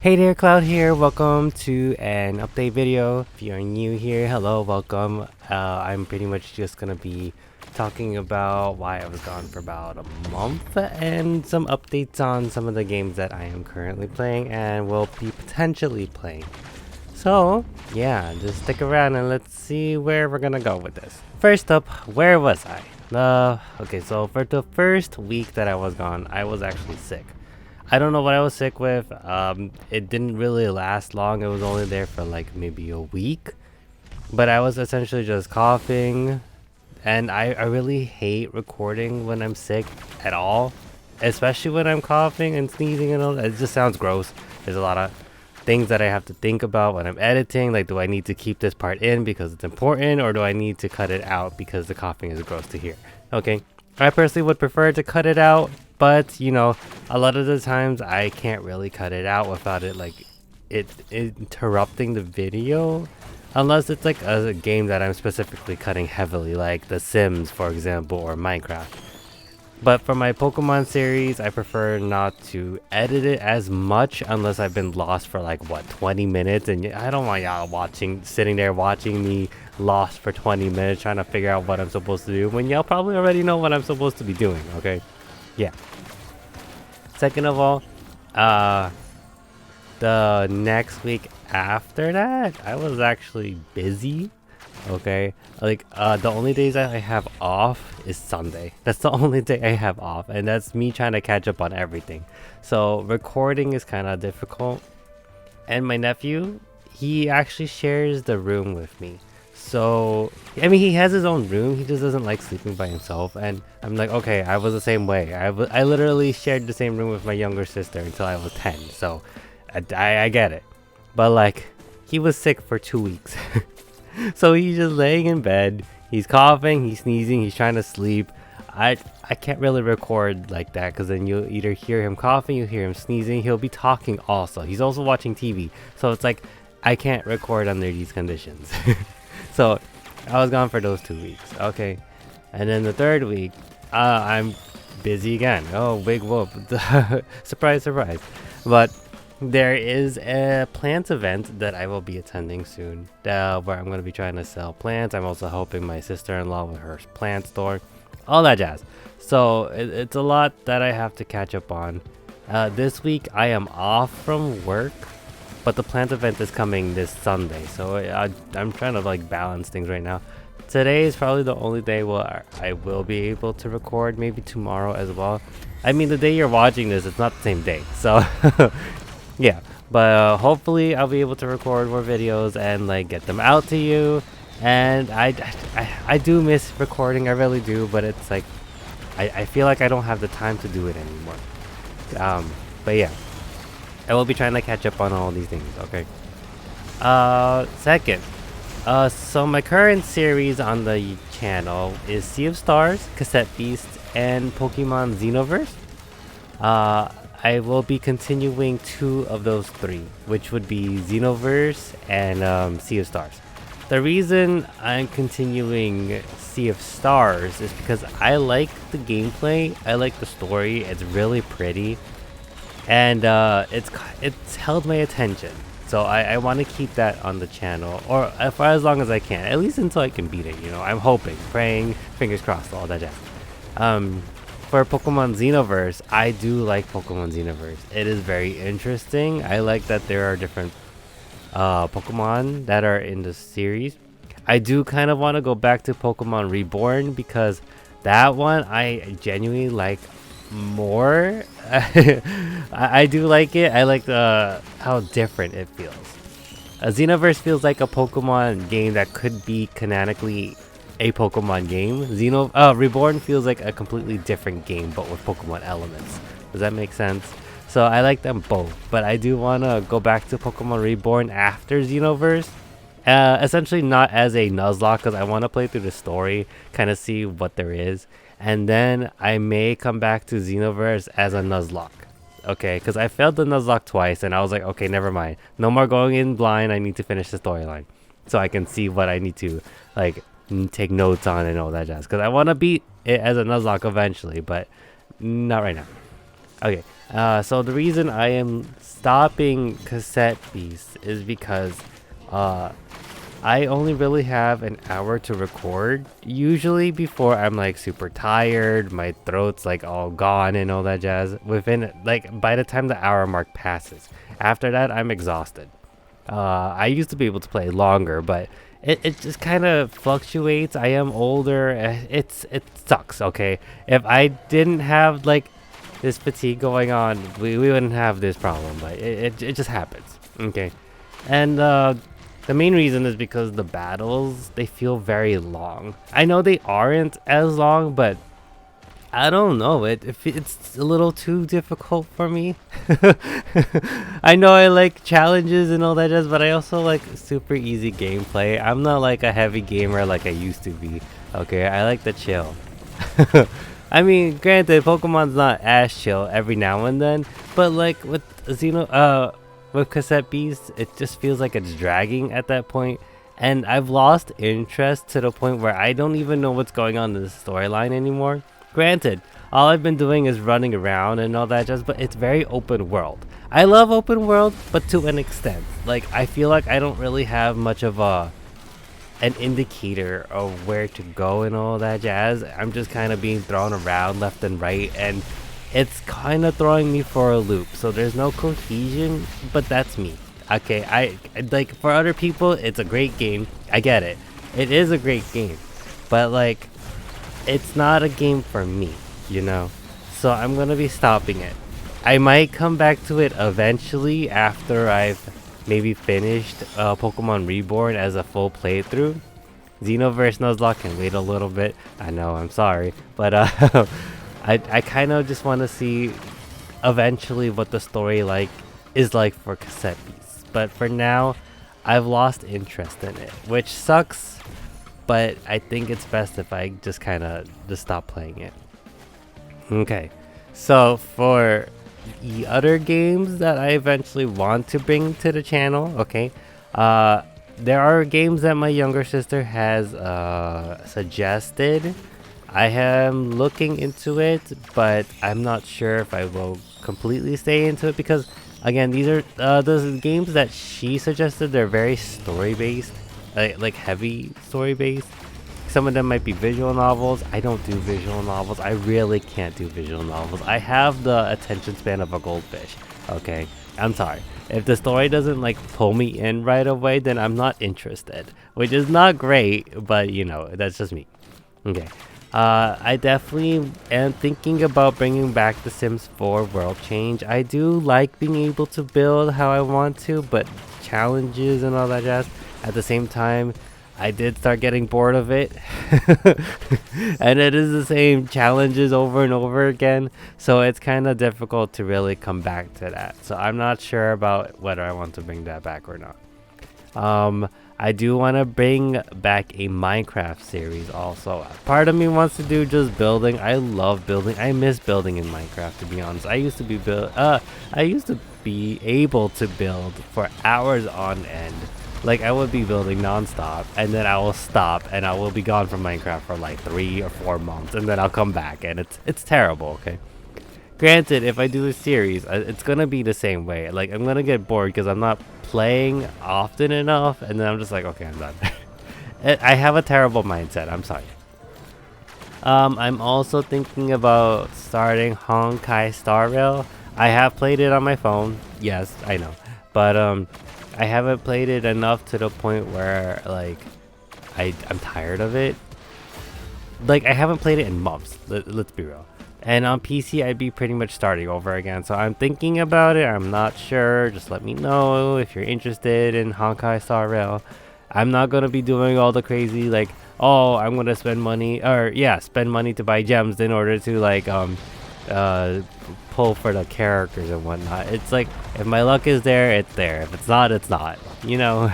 Hey there, Cloud here. Welcome to an update video. If you're new here, hello, welcome. I'm pretty much just gonna be talking about why I was gone for about a month and some updates on some of the games that I am currently playing and will be potentially playing. So, yeah, just stick around and let's see where we're gonna go with this. First up, where was I? Okay, so for the first week that I was gone, I was actually sick. I don't know what I was sick with. It didn't really last long. It was only there for like maybe a week. But I was essentially just coughing. And I really hate recording when I'm sick at all. Especially when I'm coughing and sneezing and all that. It just sounds gross. There's a lot of things that I have to think about when I'm editing. Like, do I need to keep this part in because it's important? Or do I need to cut it out because the coughing is gross to hear? Okay. I personally would prefer to cut it out, but you know, a lot of the times I can't really cut it out without it interrupting the video, unless it's like a game that I'm specifically cutting heavily, like The Sims, for example, or Minecraft. But for my Pokemon series, I prefer not to edit it as much unless I've been lost for like what 20 minutes, and I don't want y'all sitting there watching me lost for 20 minutes trying to figure out what I'm supposed to do when y'all probably already know what I'm supposed to be doing. Okay, yeah. Second of all, the next week after that, I was actually busy. Okay, like the only days that I have off is Sunday. That's the only day I have off, and that's me trying to catch up on everything. So recording is kind of difficult. And my nephew, he actually shares the room with me. So I mean, he has his own room. He just doesn't like sleeping by himself. And I'm like, okay, I was the same way. I literally shared the same room with my younger sister until I was 10. So I get it. But like, he was sick for 2 weeks. So he's just laying in bed, he's coughing, he's sneezing, he's trying to sleep. I can't really record like that because then you'll either hear him coughing, you hear him sneezing, he'll be talking also. He's also watching TV. So it's like, I can't record under these conditions. So I was gone for those 2 weeks. Okay. And then the third week, I'm busy again. Oh, big whoop. Surprise, surprise. But there is a plants event that I will be attending soon, where I'm going to be trying to sell plants. I'm also helping my sister-in-law with her plant store, all that jazz. So it's a lot that I have to catch up on. This week I am off from work, but the plant event is coming this Sunday, so I'm trying to like balance things right now. Today is probably the only day where I will be able to record, maybe tomorrow as well. I mean, the day you're watching this, it's not the same day, so yeah, but hopefully I'll be able to record more videos and like get them out to you. And I do miss recording, I really do, but it's like I feel like I don't have the time to do it anymore. But yeah, I will be trying to catch up on all these things. Okay. Second, so my current series on the channel is Sea of Stars, Cassette Beast, and Pokemon Xenoverse. I will be continuing 2 of those 3, which would be Xenoverse and Sea of Stars. The reason I'm continuing Sea of Stars is because I like the gameplay, I like the story, it's really pretty, and it's held my attention. So I want to keep that on the channel, or for as long as I can, at least until I can beat it, you know. I'm hoping, praying, fingers crossed, all that jazz. For Pokemon Xenoverse, I do like Pokemon Xenoverse. It is very interesting. I like that there are different Pokemon that are in the series. I do kind of want to go back to Pokemon Reborn because that one I genuinely like more. I do like it. I like how different it feels. Xenoverse feels like a Pokemon game that could be canonically a Pokemon game. Reborn feels like a completely different game, but with Pokemon elements. Does that make sense? So I like them both, but I do want to go back to Pokemon Reborn after Xenoverse. Essentially not as a Nuzlocke, because I want to play through the story, kind of see what there is. And then I may come back to Xenoverse as a Nuzlocke. Okay, because I failed the Nuzlocke twice, and I was like, okay, never mind. No more going in blind, I need to finish the storyline. So I can see what I need to, like, take notes on and all that jazz, because I want to beat it as a Nuzlocke eventually, but not right now. Okay, So the reason I am stopping Cassette Beast is because uh, I only really have an hour to record usually before I'm like super tired, my throat's like all gone and all that jazz. Within like by the time the hour mark passes, after that I'm exhausted. I used to be able to play longer, but it just kind of fluctuates. I am older. It sucks. Okay, if I didn't have like this fatigue going on, we wouldn't have this problem. But it just happens. Okay, and the main reason is because the battles they feel very long. I know they aren't as long, but I don't know. It's a little too difficult for me. I know I like challenges and all that jazz, but I also like super easy gameplay. I'm not like a heavy gamer like I used to be. Okay, I like to chill. I mean, granted, Pokemon's not as chill every now and then, but like with with Cassette Beast, it just feels like it's dragging at that point. And I've lost interest to the point where I don't even know what's going on in the storyline anymore. Granted, all I've been doing is running around and all that jazz, but it's very open world. I love open world, but to an extent. Like, I feel like I don't really have much of an indicator of where to go and all that jazz. I'm just kind of being thrown around left and right, and it's kind of throwing me for a loop. So there's no cohesion, but that's me. Okay, I like for other people, it's a great game. I get it. It is a great game, but like, it's not a game for me, you know? So I'm gonna be stopping it. I might come back to it eventually after I've maybe finished Pokemon Reborn as a full playthrough. Xenoverse Nuzlocke can wait a little bit. I know, I'm sorry. But I kind of just want to see eventually what the story is like for Cassette Beasts. But for now, I've lost interest in it, which sucks. But I think it's best if I just kind of just stop playing it. Okay, so for the other games that I eventually want to bring to the channel, okay, there are games that my younger sister has suggested. I am looking into it, but I'm not sure if I will completely stay into it because, again, these are those games that she suggested. They're very story based. Like heavy story based. Some of them might be visual novels. I don't do visual novels. I really can't do visual novels. I have the attention span of a goldfish. Okay, I'm sorry. If the story doesn't like pull me in right away, then I'm not interested, which is not great, but you know, that's just me. Okay. I definitely am thinking about bringing back The Sims 4 World Change. I do like being able to build how I want to, but challenges and all that jazz. At the same time, I did start getting bored of it. And it is the same challenges over and over again. So it's kind of difficult to really come back to that. So I'm not sure about whether I want to bring that back or not. I do want to bring back a Minecraft series also. Part of me wants to do just building. I love building. I miss building in Minecraft, to be honest. I used to be able to build for hours on end. Like, I would be building non-stop, and then I will stop, and I will be gone from Minecraft for like 3 or 4 months, and then I'll come back, and it's terrible, okay? Granted, if I do a series, it's gonna be the same way. Like, I'm gonna get bored because I'm not playing often enough, and then I'm just like, okay, I'm done. I have a terrible mindset, I'm sorry. I'm also thinking about starting Honkai Star Rail. I have played it on my phone, yes, I know. But, I haven't played it enough to the point where, like, I'm tired of it. Like, I haven't played it in months, let's be real. And on PC, I'd be pretty much starting over again. So I'm thinking about it. I'm not sure. Just let me know if you're interested in Honkai Star Rail. I'm not going to be doing all the crazy, like, oh, I'm going to spend money. Or, yeah, spend money to buy gems in order to, like, pull for the characters and whatnot. It's like, if my luck is there, it's there. If it's not, it's not. You know?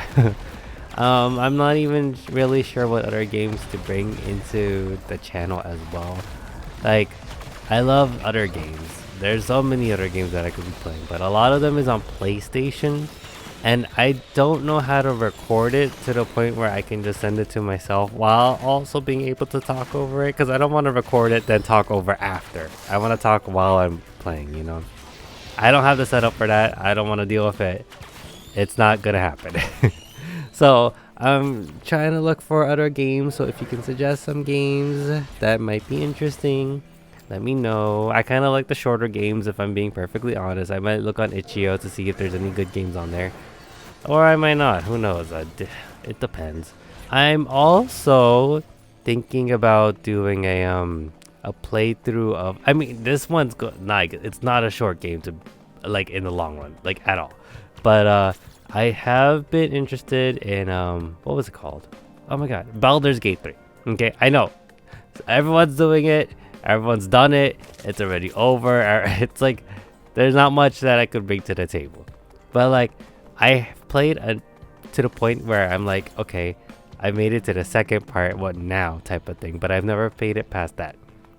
I'm not even really sure what other games to bring into the channel as well. Like, I love other games. There's so many other games that I could be playing, but a lot of them is on PlayStation, and I don't know how to record it to the point where I can just send it to myself while also being able to talk over it, because I don't want to record it then talk over after. I want to talk while I'm playing, you know? I don't have the setup for that. I don't want to deal with it. It's not gonna happen. So I'm trying to look for other games. So if you can suggest some games that might be interesting, let me know. I kind of like the shorter games, if I'm being perfectly honest. I might look on itch.io to see if there's any good games on there, or I might not. Who knows? It depends. I'm also thinking about doing a playthrough of. I mean, this one's not. It's not a short game to, like, in the long run, like, at all. But I have been interested in what was it called? Oh my god, Baldur's Gate 3. Okay, I know everyone's doing it. Everyone's done it. It's already over. It's like there's not much that I could bring to the table. But like I played to the point where I'm like, okay, I made it to the second part. What now? Type of thing. But I've never played it past that.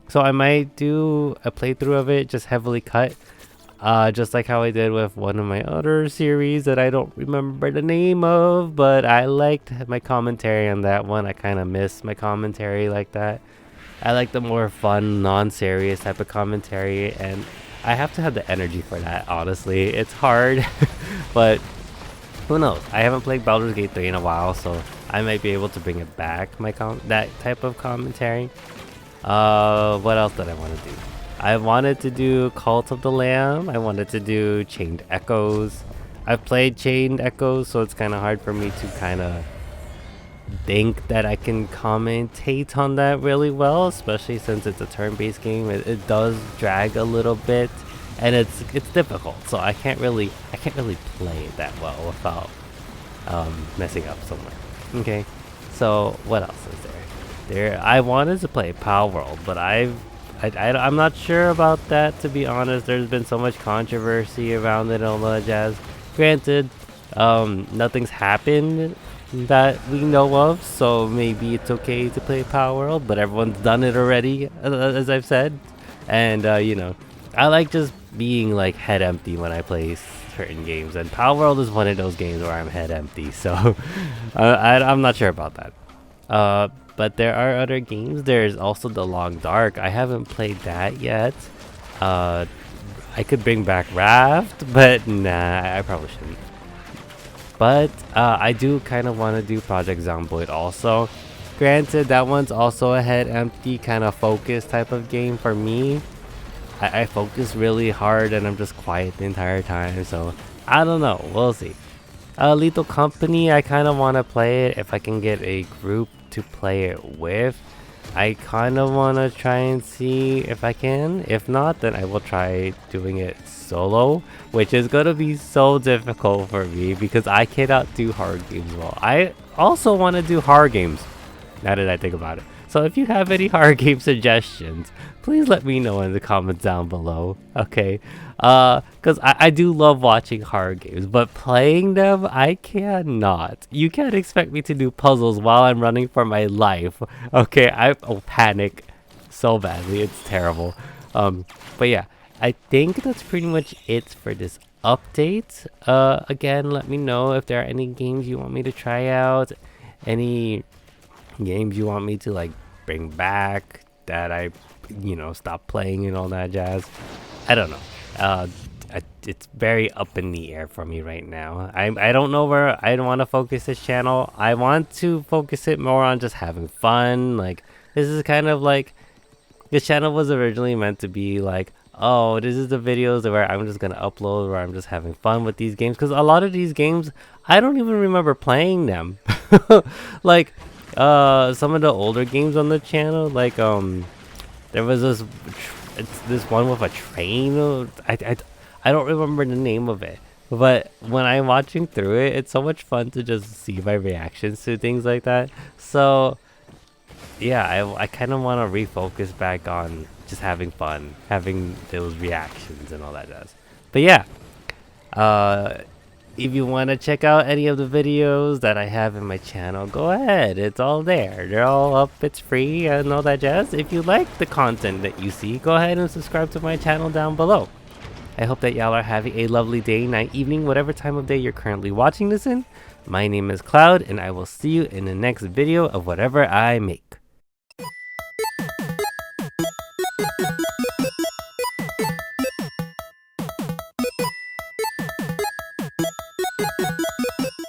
So I might do a playthrough of it, just heavily cut. Just like how I did with one of my other series that I don't remember the name of, but I liked my commentary on that one. I kind of miss my commentary like that. I like the more fun, non-serious type of commentary, and I have to have the energy for that, honestly. It's hard, but who knows? I haven't played Baldur's Gate 3 in a while, so I might be able to bring it back, that type of commentary. What else did I want to do? I wanted to do Cult of the Lamb. I wanted to do Chained Echoes. I've played Chained Echoes, so it's kind of hard for me to kind of think that I can commentate on that really well, especially since it's a turn-based game. It does drag a little bit, and it's difficult. So I can't really play it that well without messing up somewhere. Okay, so what else is there? I wanted to play Power World, but I'm not sure about that, to be honest. There's been so much controversy around it and all that jazz. Granted, nothing's happened that we know of, so maybe it's okay to play Power World, but everyone's done it already, as I've said. And you know, I like just being like head empty when I play certain games, and Power World is one of those games where I'm head empty, so I'm not sure about that. But there are other games. There's also The Long Dark. I haven't played that yet. I could bring back Raft, but nah, I probably shouldn't. But I do kind of want to do Project Zomboid also. Granted, that one's also a head empty kind of focus type of game for me. I focus really hard and I'm just quiet the entire time, so I don't know. We'll see. Lethal Company, I kind of want to play it if I can get a group to play it with. I kind of want to try and see if I can. If not, then I will try doing it solo, which is going to be so difficult for me because I cannot do horror games well. I also want to do horror games, now that I think about it. So if you have any horror game suggestions, please let me know in the comments down below, okay? Because I do love watching horror games, but playing them, I cannot. You can't expect me to do puzzles while I'm running for my life, okay? I panic so badly, it's terrible. But yeah, I think that's pretty much it for this update. Again, let me know if there are any games you want me to try out, any games you want me to like bring back that I stop playing and all that jazz. I don't know. It's very up in the air for me right now. I don't know where I want to focus this channel. I want to focus it more on just having fun. Like, this is kind of like, this channel was originally meant to be like, oh, this is the videos where I'm just gonna upload where I'm just having fun with these games, because a lot of these games I don't even remember playing them. Like some of the older games on the channel, like there was this one with a train. I don't remember the name of it, but when I'm watching through it, it's so much fun to just see my reactions to things like that. So yeah, I kind of want to refocus back on just having fun, having those reactions and all that jazz. But yeah, if you want to check out any of the videos that I have in my channel, go ahead. It's all there. They're all up. It's free and all that jazz. If you like the content that you see, go ahead and subscribe to my channel down below. I hope that y'all are having a lovely day, night, evening, whatever time of day you're currently watching this in. My name is Cloud, and I will see you in the next video of whatever I make.